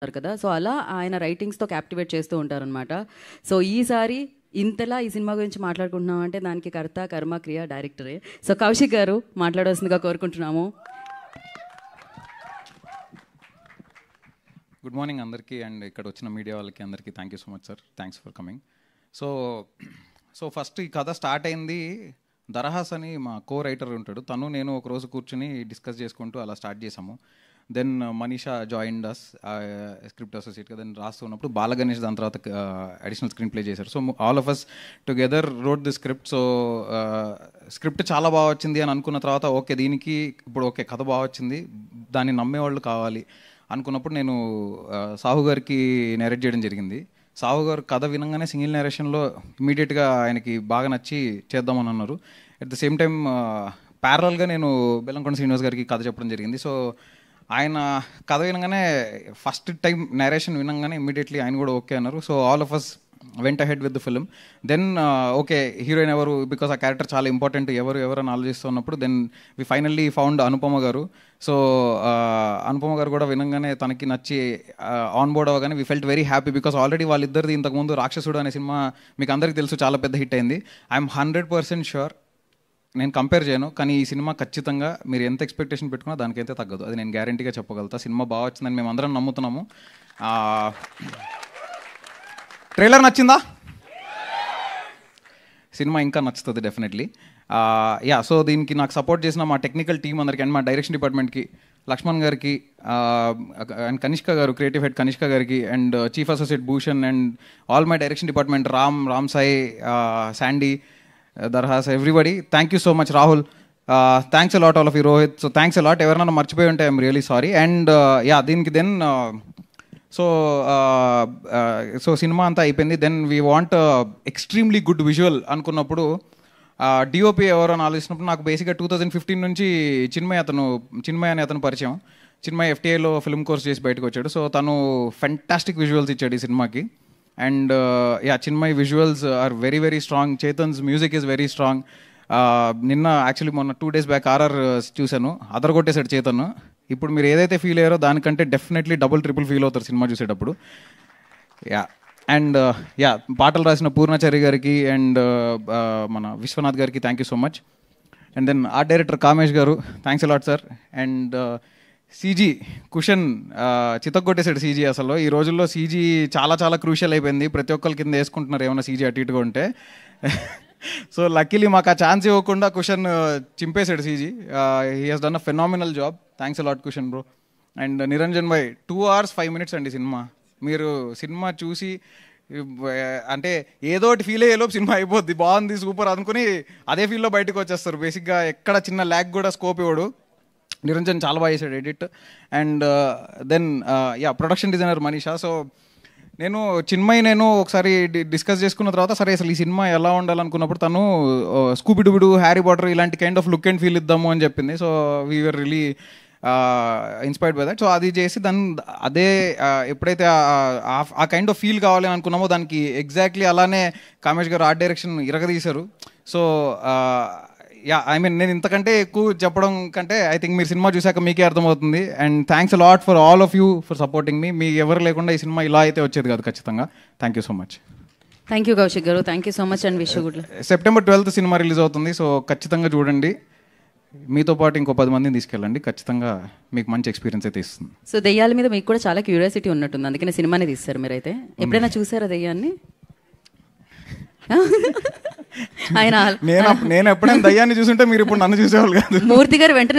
కదా. సో అలా ఆయన రైటింగ్స్తో క్యాప్టివేట్ చేస్తూ ఉంటారనమాట. సో ఈసారి ఇంతలా ఈ సినిమా గురించి మాట్లాడుకుంటున్నాం అంటే దానికి కర్త కర్మ క్రియ డైరెక్టరే. సో కౌశిక్ గారు మాట్లాడాల్సిందిగా కోరుకుంటున్నాము. గుడ్ మార్నింగ్ అందరికీ అండ్ ఇక్కడ వచ్చిన మీడియా వాళ్ళకి అందరికీ thank you so much sir, thanks for coming. So first ఈ కథ స్టార్ట్ అయింది, దరహాస్ అని మా కో రైటర్ ఉంటాడు, తను నేను ఒకరోజు కూర్చుని డిస్కస్ చేసుకుంటూ అలా స్టార్ట్ చేసాము. Then Manisha joined us script అసోసియేట్గా. దెన్ రాస్తున్నప్పుడు బాలగణేష్ దాని తర్వాత అడిషనల్ స్క్రీన్ ప్లే చేశారు. So all of us together rode the script. So script చాలా బాగా వచ్చింది అని అనుకున్న తర్వాత ఓకే దీనికి ఇప్పుడు ఓకే కథ బాగా వచ్చింది, దాన్ని నమ్మేవాళ్ళు కావాలి అనుకున్నప్పుడు నేను సాహు గారికి నేరేట్ చేయడం జరిగింది. సాహు గారు కథ వినంగానే సింగిల్ నేరేషన్లో ఇమీడియట్గా ఆయనకి బాగా నచ్చి చేద్దామని అన్నారు. అట్ ద సేమ్ టైం ప్యారలల్గా నేను బెల్లంకొండ శ్రీనివాస్ గారికి కథ చెప్పడం జరిగింది. సో ఆయన కథ వినగానే ఫస్ట్ టైం నేరేషన్ వినగానే ఇమీడియట్లీ ఆయన కూడా ఓకే అన్నారు. So all of us went ahead with the film. Then okay heroine ఎవరు, బికాస్ ఆ క్యారెక్టర్ చాలా ఇంపార్టెంట్, ఎవరు అని ఆలోచిస్తున్నప్పుడు then we finally found Anupama garu. So Anupama గారు కూడా వినంగానే తనకి నచ్చి ఆన్ బోర్డ్ అవ్వగానే we felt very happy, because already వాళ్ళిద్దరిది ఇంతకుముందు రాక్షసుడు అనే సినిమా మీకు అందరికీ తెలుసు, చాలా పెద్ద హిట్ అయింది. ఐఎమ్ 100% షూర్, నేను కంపేర్ చేయను, కానీ ఈ సినిమా ఖచ్చితంగా మీరు ఎంత ఎక్స్పెక్టేషన్ పెట్టుకున్నా దానికైతే తగ్గదు, అది నేను గ్యారంటీగా చెప్పగలుగుతా. సినిమా బాగా వచ్చిందని మేము అందరం నమ్ముతున్నాము. ట్రైలర్ నచ్చిందా? సినిమా ఇంకా నచ్చుతుంది డెఫినెట్లీ. సో దీనికి నాకు సపోర్ట్ చేసిన మా టెక్నికల్ టీం అందరికీ అండ్ మా డైరెక్షన్ డిపార్ట్మెంట్కి లక్ష్మణ్ గారికి అండ్ కనిష్క గారు, క్రియేటివ్ హెడ్ కనిష్క గారికి and chief associate Bhushan and all my direction department Ram Sai, Sandy, Darhas, everybody, thank you so much. Rahul, thanks a lot, all of you, Rohit, so thanks a lot. ఎవరైనా మర్చిపోయి ఉంటే ఐఎమ్ రియలీ సారీ. అండ్ దీనికి then so cinema అంతా అయిపోయింది. Then we want extremely good visual అనుకున్నప్పుడు DOP ఎవరు అని ఆలోచించినప్పుడు నాకు బేసిక్గా 2015 నుంచి చిన్మయ్ అనే అతను పరిచయం. చిన్మయ్ FTIలో ఫిల్మ్ కోర్స్ చేసి బయటకు వచ్చాడు. సో తను ఫెంటాస్టిక్ విజువల్స్ ఇచ్చాడు ఈ సినిమాకి. And Chinmay visuals are very very strong. Chetan's music is very strong. నిన్న యాక్చువల్లీ మొన్న 2 days బ్యాక్ RR చూశాను, అదరగొట్టేశాడు చేతన్. ఇప్పుడు మీరు ఏదైతే ఫీల్ అయ్యారో దానికంటే డెఫినెట్లీ డబుల్ ట్రిపుల్ ఫీల్ అవుతారు సినిమా చూసేటప్పుడు. అండ్ పాటలు రాసిన పూర్ణాచారి గారికి అండ్ మన విశ్వనాథ్ గారికి thank you so much. And then art director Kamesh గారు, thanks a lot sir. And CG Kushan చితగ్గొట్టేసాడు. CG అసలు ఈ రోజుల్లో CG చాలా చాలా క్రూషియల్ అయిపోయింది, ప్రతి ఒక్కరి కింద వేసుకుంటున్నారు ఏమైనా CG అటు ఇటుగా ఉంటే. సో లక్కీలీ మాకు ఆ ఛాన్స్ ఇవ్వకుండా కుషన్ చింపేశాడు CG. He has done a phenomenal job, thanks a lot Kushan bro. And Niranjan భాయ్ 2 hours 5 minutes అండి సినిమా. మీరు సినిమా చూసి అంటే ఏదో ఒకటి ఫీల్ అయ్యేలోపు సినిమా అయిపోద్ది, బాగుంది సూపర్ అనుకుని అదే ఫీల్లో బయటకు వచ్చేస్తారు. బేసిక్గా ఎక్కడ చిన్న ల్యాగ్ కూడా స్కోప్ ఇవ్వడు. నిరంజన్ చాలా బాగా చేశాడు edit. And then production designer Manisha. So నేను ఒకసారి డిస్కస్ చేసుకున్న తర్వాత సరే అసలు ఈ సినిమా ఎలా ఉండాలనుకున్నప్పుడు తను స్కూబిడుబిడు, హ్యారీ పాటర్ ఇలాంటి kind of look and feel ఇద్దాము అని చెప్పింది. So we're really inspired by that. So అది చేసి దాన్ని అదే ఎప్పుడైతే ఆ కైండ్ ఆఫ్ ఫీల్ కావాలి అనుకున్నామో దానికి ఎగ్జాక్ట్లీ అలానే కామేష్ గారు ఆర్ట్ డైరెక్షన్ ఇరగదీశారు. సో నేను ఇంతకంటే ఎక్కువ చెప్పడం కంటే ఐ థింక్ మీరు సినిమా చూసాక మీకే అర్థమవుతుంది. And thanks a lot for all of you for supporting me ఎవరు లేకుండా ఈ సినిమా ఇలా అయితే వచ్చేది కాదు ఖచ్చితంగా. Thank you so much. Thank you Kaushik గారు, thank you so much. And wish good luck. September 12th సినిమా రిలీజ్ అవుతుంది. సో ఖచ్చితంగా చూడండి, మీతో పాటు ఇంకో 10 మందిని తీసుకెళ్ళండి, ఖచ్చితంగా మీకు మంచి ఎక్స్పీరియన్స్ అయితే ఇస్తుంది. సో దెయ్యాల మీద మీకు కూడా చాలా క్యూరియాసిటీ ఉన్నట్టుంది, అందుకనే సినిమానే తీస్తారు మీరైతే. ఎప్పుడైనా చూసారా దెయ్యాన్ని? నేను ఎప్పుడైనా దయ్యాన్ని చూసుంటే మీరు ఇప్పుడు నన్ను చూసేవాళ్ళు కాదు. మూర్తి గారు వెంటనే